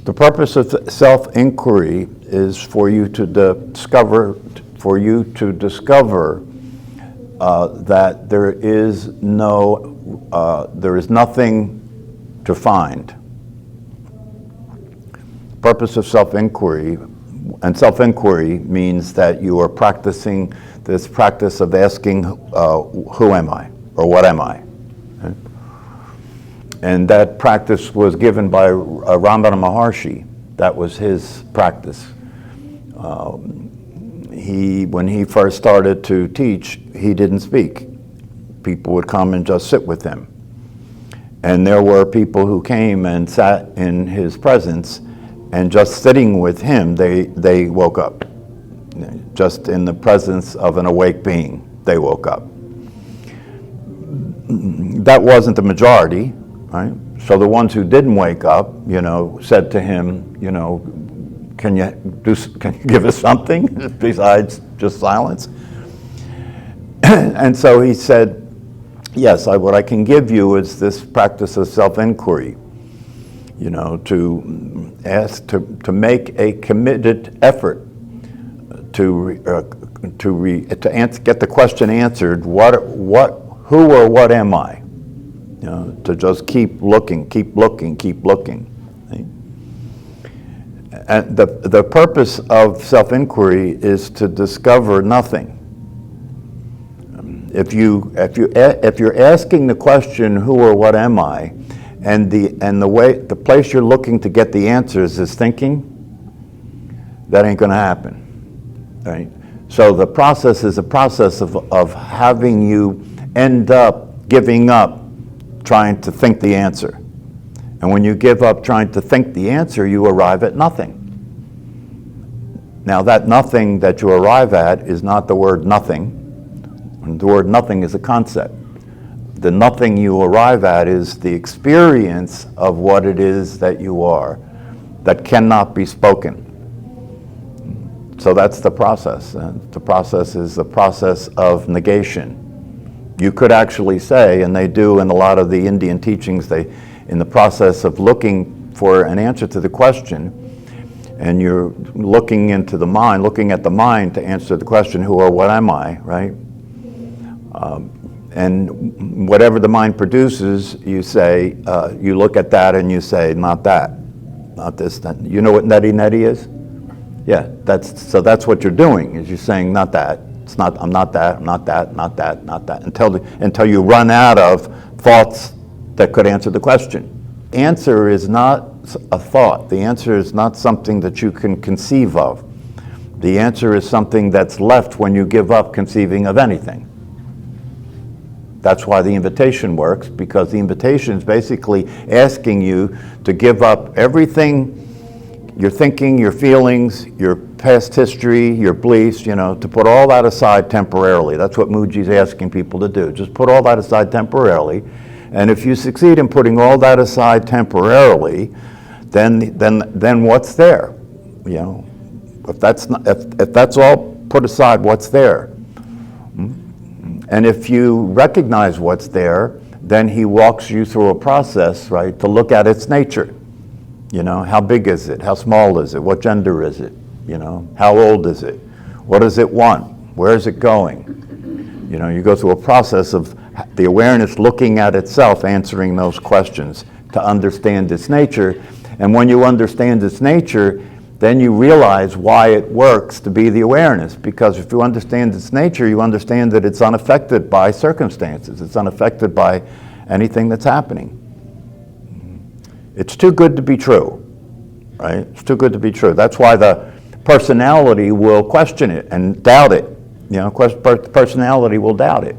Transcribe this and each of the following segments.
The purpose of self-inquiry is for you to discover, that there is nothing to find. The purpose of self-inquiry, and self-inquiry means that you are practicing this practice of asking, who am I, or what am I? Okay? And that practice was given by Ramana Maharshi. That was his practice. When he first started to teach, he didn't speak. People would come and just sit with him. And there were people who came and sat in his presence, and just sitting with him, they woke up. Just in the presence of an awake being, they woke up. That wasn't the majority, right? So the ones who didn't wake up, said to him, can you give us something besides just silence? And so he said, yes, what I can give you is this practice of self-inquiry, to ask, to make a committed effort to get the question answered, who or what am I? To just keep looking. And the purpose of self-inquiry is to discover nothing. If you're asking the question, who or what am I, and the place you're looking to get the answers is thinking, that ain't going to happen, right? So the process is a process of having you end up giving up trying to think the answer. And when you give up trying to think the answer, you arrive at nothing. Now that nothing that you arrive at is not the word nothing. The word nothing is a concept. The nothing you arrive at is the experience of what it is that you are, that cannot be spoken. So that's the process. The process is the process of negation. You could actually say, and they do in a lot of the Indian teachings, in the process of looking for an answer to the question, and you're looking at the mind to answer the question, who or what am I, right? And whatever the mind produces, you say, you look at that and you say, not that, not this, that. You know what neti is? Yeah, that's what you're doing, is you're saying, not that. It's not, I'm not that, I'm not that, not that, not that, until you run out of thoughts that could answer the question. Answer is not a thought. The answer is not something that you can conceive of. The answer is something that's left when you give up conceiving of anything. That's why the invitation works, because the invitation is basically asking you to give up everything, your thinking, your feelings, your past history, your beliefs, to put all that aside temporarily. That's what Mooji's asking people to do. Just put all that aside temporarily. And if you succeed in putting all that aside temporarily, then what's there? If that's all put aside, what's there? And if you recognize what's there, then he walks you through a process, right, to look at its nature. How big is it? How small is it? What gender is it? How old is it? What does it want? Where is it going? You go through a process of the awareness looking at itself, answering those questions to understand its nature. And when you understand its nature, then you realize why it works to be the awareness. Because if you understand its nature, you understand that it's unaffected by circumstances. It's unaffected by anything that's happening. It's too good to be true, right? It's too good to be true. That's why the personality will question it and doubt it. Personality will doubt it.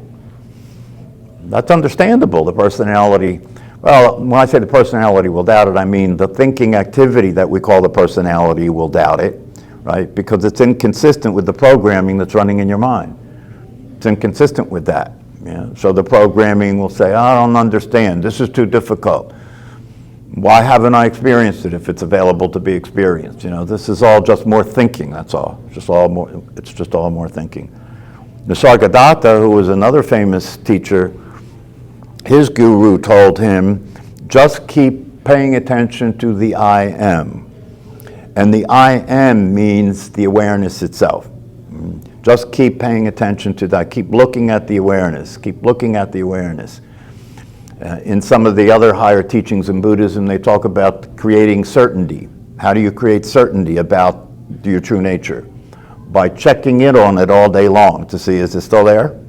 That's understandable, the personality. Well, when I say the personality will doubt it, I mean the thinking activity that we call the personality will doubt it, right? Because it's inconsistent with the programming that's running in your mind. It's inconsistent with that. So the programming will say, I don't understand, this is too difficult. Why haven't I experienced it if it's available to be experienced? This is all just more thinking, that's all. It's just all more thinking. Nisargadatta, who was another famous teacher, his guru told him, just keep paying attention to the I am. And the I am means the awareness itself. Just keep paying attention to that. Keep looking at the awareness. Keep looking at the awareness. In some of the other higher teachings in Buddhism, they talk about creating certainty. How do you create certainty about your true nature? By checking in on it all day long to see, is it still there?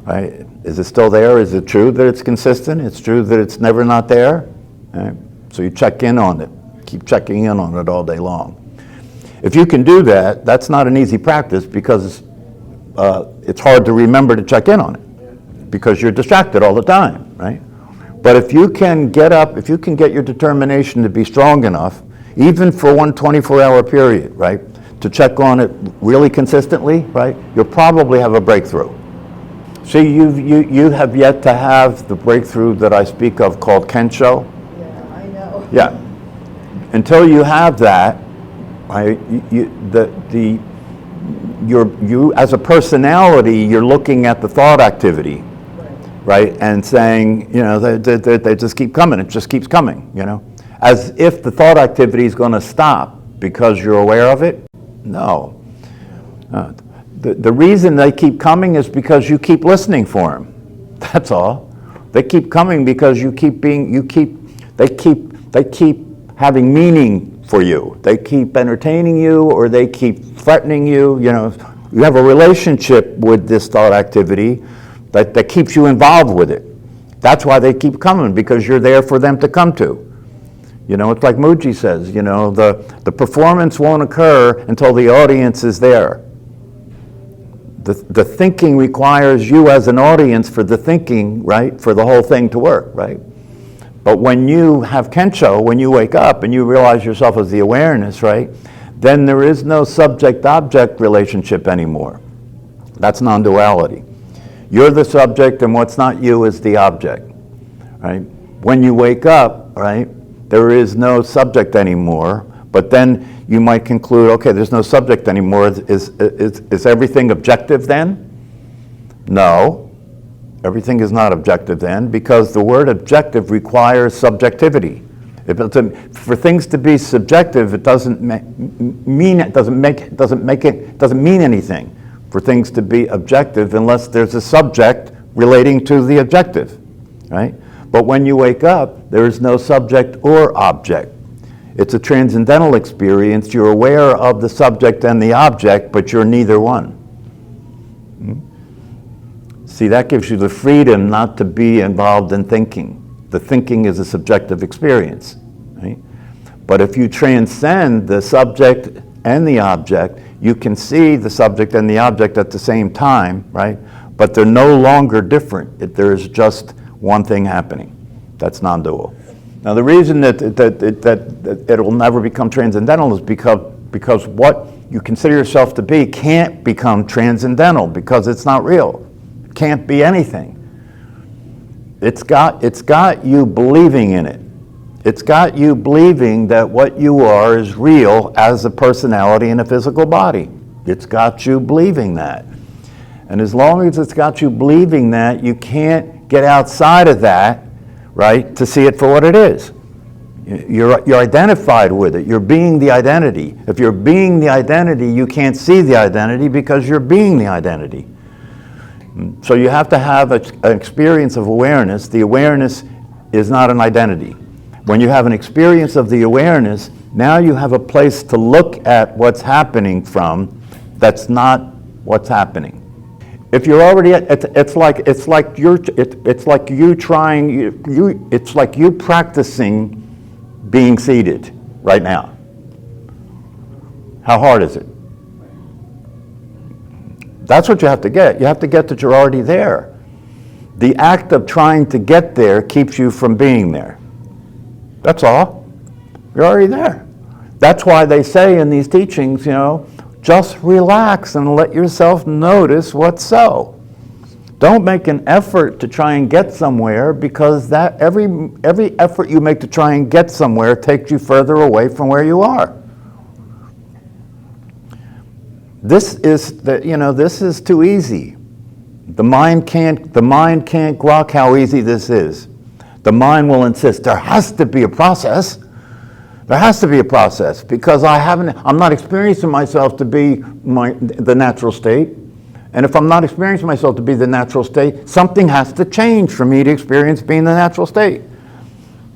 Right? Is it still there? Is it true that it's consistent? It's true that it's never not there? Right? So you check in on it. Keep checking in on it all day long. If you can do that, that's not an easy practice because it's hard to remember to check in on it because you're distracted all the time, right? But if you can get up, if you can get your determination to be strong enough, even for one 24-hour period, right, to check on it really consistently, right, you'll probably have a breakthrough. See, you have yet to have the breakthrough that I speak of called Kensho. Yeah, I know. Yeah. Until you have that, right, you as a personality, you're looking at the thought activity, right, and saying, you know, they just keep coming. It just keeps coming, you know, as if the thought activity is going to stop because you're aware of it. No. The reason they keep coming is because you keep listening for them. That's all. They keep coming because they keep having meaning for you. They keep entertaining you or they keep threatening you. You know, you have a relationship with this thought activity that keeps you involved with it. That's why they keep coming, because you're there for them to come to. You know, it's like Mooji says, you know, the performance won't occur until the audience is there. The thinking requires you as an audience for the thinking, right, for the whole thing to work, right? But when you have Kensho, when you wake up and you realize yourself as the awareness, right, then there is no subject-object relationship anymore. That's non-duality. You're the subject and what's not you is the object, right? When you wake up, right, there is no subject anymore, but then you might conclude, okay, there's no subject anymore. Is everything objective then? No, everything is not objective then, because the word objective requires subjectivity. For things to be subjective, it doesn't mean anything. For things to be objective, unless there's a subject relating to the objective, right? But when you wake up, there is no subject or object. It's a transcendental experience. You're aware of the subject and the object, but you're neither one. See, that gives you the freedom not to be involved in thinking. The thinking is a subjective experience, right? But if you transcend the subject and the object, you can see the subject and the object at the same time, right? But they're no longer different. There's just one thing happening. That's non-dual. Now, the reason that it will never become transcendental is because what you consider yourself to be can't become transcendental because it's not real. It can't be anything. It's got you believing in it. It's got you believing that what you are is real as a personality in a physical body. It's got you believing that. And as long as it's got you believing that, you can't get outside of that, right, to see it for what it is. You're identified with it. You're being the identity. If you're being the identity, you can't see the identity because you're being the identity. So you have to have an experience of awareness. The awareness is not an identity. When you have an experience of the awareness, now you have a place to look at what's happening from that's not what's happening. If you're already, it's like you practicing being seated right now. How hard is it? That's what you have to get. You have to get that you're already there. The act of trying to get there keeps you from being there. That's all. You're already there. That's why they say in these teachings, you know, just relax and let yourself notice what's so. Don't make an effort to try and get somewhere, because that every effort you make to try and get somewhere takes you further away from where you are. This is too easy. The mind can't grok how easy this is. The mind will insist there has to be a process. There has to be a process because I'm not experiencing myself to be the natural state. And if I'm not experiencing myself to be the natural state, something has to change for me to experience being the natural state.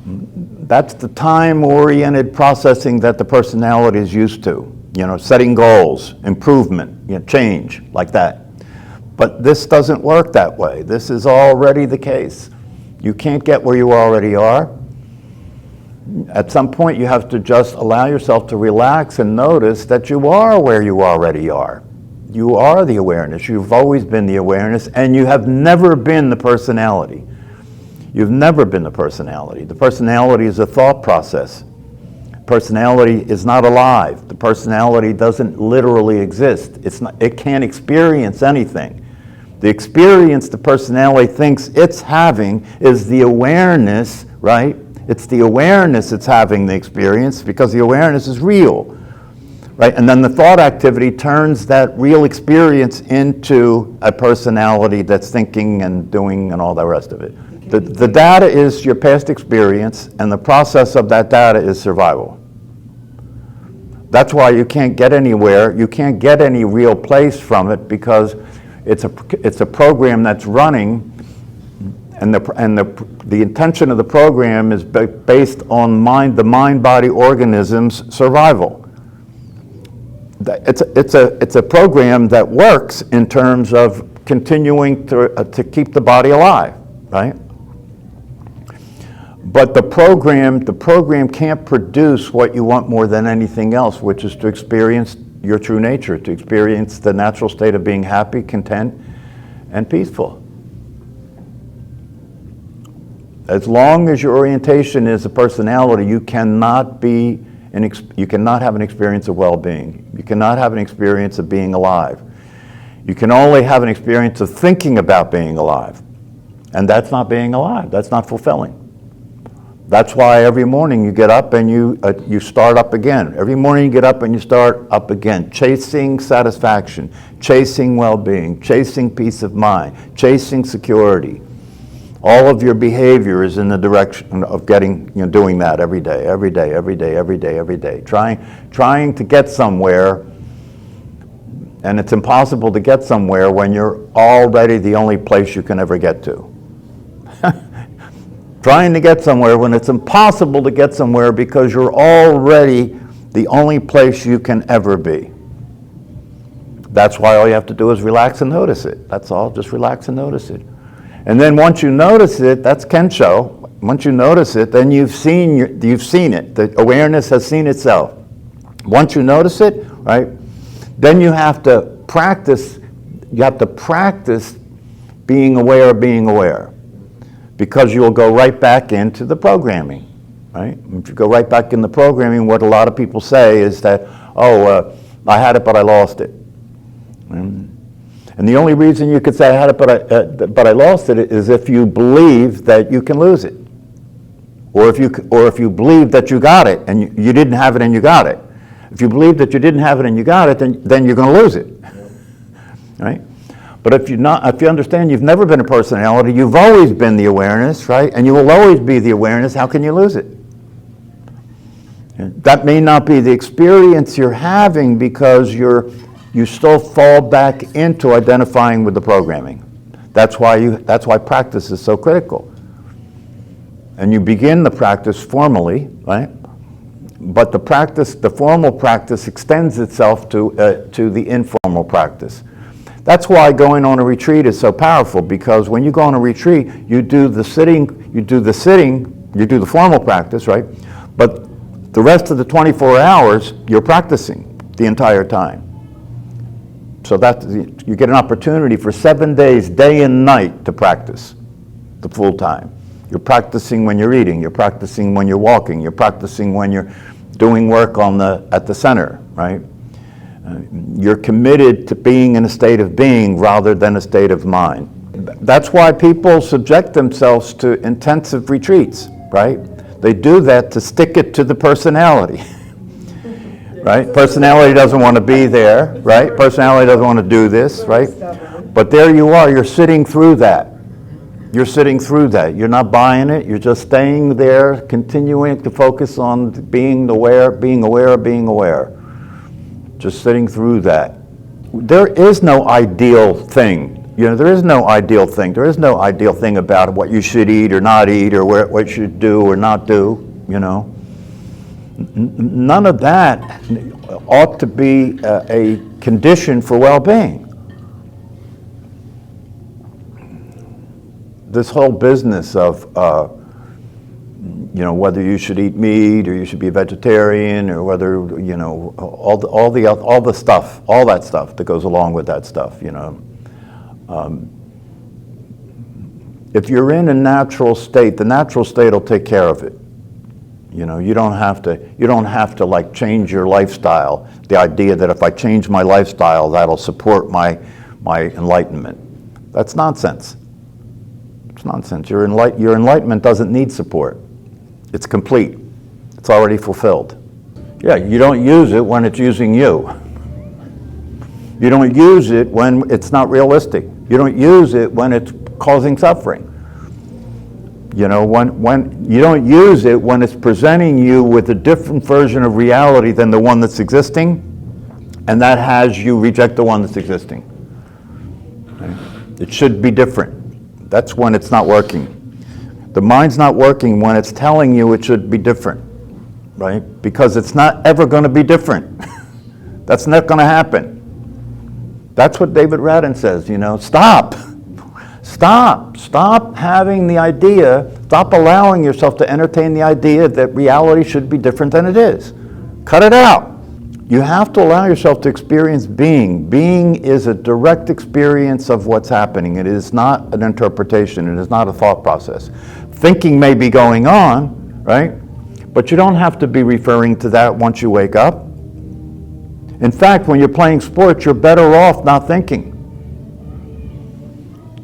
That's the time-oriented processing that the personality is used to. Setting goals, improvement, change, like that. But this doesn't work that way. This is already the case. You can't get where you already are. At some point, you have to just allow yourself to relax and notice that you are where you already are. You are the awareness. You've always been the awareness, and you have never been the personality. You've never been the personality. The personality is a thought process. Personality is not alive. The personality doesn't literally exist. It can't experience anything. The experience the personality thinks it's having is the awareness, right? It's the awareness that's having the experience because the awareness is real, right? And then the thought activity turns that real experience into a personality that's thinking and doing and all the rest of it. The data is your past experience, and the process of that data is survival. That's why you can't get anywhere. You can't get any real place from it because it's a program that's running, and the intention of the program is based on the mind-body organism's survival. It's a program that works in terms of continuing to keep the body alive, right? But the program can't produce what you want more than anything else, which is to experience your true nature, to experience the natural state of being happy, content, and peaceful. As long as your orientation is a personality, you cannot have an experience of well-being. You cannot have an experience of being alive. You can only have an experience of thinking about being alive. And that's not being alive. That's not fulfilling. That's why every morning you get up and you start up again. Every morning you get up and you start up again, chasing satisfaction, chasing well-being, chasing peace of mind, chasing security. All of your behavior is in the direction of doing that every day, every day, every day, every day, every day. Trying to get somewhere, and it's impossible to get somewhere when you're already the only place you can ever get to. Trying to get somewhere when it's impossible to get somewhere because you're already the only place you can ever be. That's why all you have to do is relax and notice it. That's all, just relax and notice it. And then once you notice it, that's Kensho. Once you notice it, then you've seen it. The awareness has seen itself. Once you notice it, right, then you have to practice. You have to practice being aware of being aware. Because you'll go right back into the programming, right? If you go right back in the programming, what a lot of people say is that, I had it, but I lost it. And the only reason you could say I had it, but I lost it, is if you believe that you can lose it, or if you believe that you got it and you didn't have it and you got it. If you believe that you didn't have it and you got it, then you're going to lose it, right? But if you understand you've never been a personality, you've always been the awareness, right? And you will always be the awareness, how can you lose it? That may not be the experience you're having because you still fall back into identifying with the programming. That's why practice is so critical. And you begin the practice formally, right? But the formal practice extends itself to the informal practice. That's why going on a retreat is so powerful, because when you go on a retreat, you do the formal practice, right? But the rest of the 24 hours, you're practicing the entire time. So that you get an opportunity for 7 days, day and night, to practice the full time. You're practicing when you're eating, you're practicing when you're walking, you're practicing when you're doing work at the center, right? You're committed to being in a state of being rather than a state of mind. That's why people subject themselves to intensive retreats, right? They do that to stick it to the personality, right? Personality doesn't want to be there, right? Personality doesn't want to do this, right? But there you are, you're sitting through that. You're sitting through that. You're not buying it. You're just staying there, continuing to focus on being aware, being aware, being aware. Just sitting through that. There is no ideal thing. There is no ideal thing. There is no ideal thing about what you should eat or not eat, or what you should do or not do, None of that ought to be a condition for well-being. This whole business of, whether you should eat meat or you should be a vegetarian, or whether, all the stuff, all that stuff that goes along with that stuff, if you're in a natural state, the natural state will take care of it. You don't have to like change your lifestyle. The idea that if I change my lifestyle, that'll support my enlightenment. That's nonsense. It's nonsense. Your enlightenment doesn't need support. It's complete. It's already fulfilled. Yeah, you don't use it when it's using you. You don't use it when it's not realistic. You don't use it when it's causing suffering. When you don't use it when it's presenting you with a different version of reality than the one that's existing, and that has you reject the one that's existing. Okay? It should be different. That's when it's not working. The mind's not working when it's telling you it should be different, right? Because it's not ever going to be different. That's not going to happen. That's what David Radin says, Stop having the idea, stop allowing yourself to entertain the idea that reality should be different than it is. Cut it out. You have to allow yourself to experience being. Being is a direct experience of what's happening. It is not an interpretation. It is not a thought process. Thinking may be going on, right? But you don't have to be referring to that once you wake up. In fact, when you're playing sports, you're better off not thinking.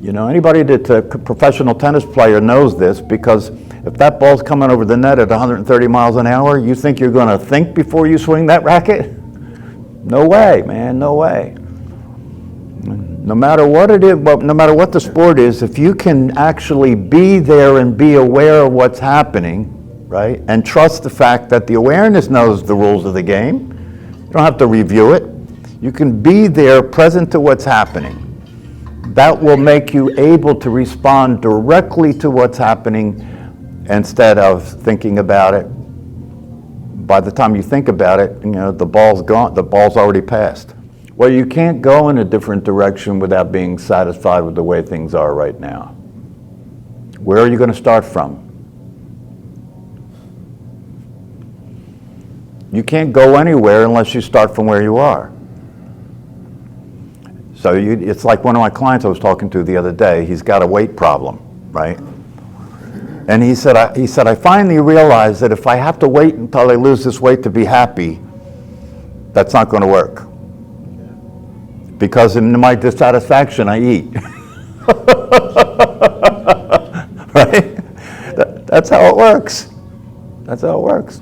Anybody that's a professional tennis player knows this, because if that ball's coming over the net at 130 miles an hour, you think you're going to think before you swing that racket? No way, man, no way. No matter what it is, no matter what the sport is, if you can actually be there and be aware of what's happening, right, and trust the fact that the awareness knows the rules of the game, you don't have to review it. You can be there, present to what's happening. That will make you able to respond directly to what's happening instead of thinking about it. By the time you think about it, the ball's gone, the ball's already passed. Well, you can't go in a different direction without being satisfied with the way things are right now. Where are you going to start from? You can't go anywhere unless you start from where you are. So it's like one of my clients I was talking to the other day. He's got a weight problem, right? And he said, I finally realized that if I have to wait until I lose this weight to be happy, that's not going to work. Because in my dissatisfaction, I eat. Right? That's how it works. That's how it works.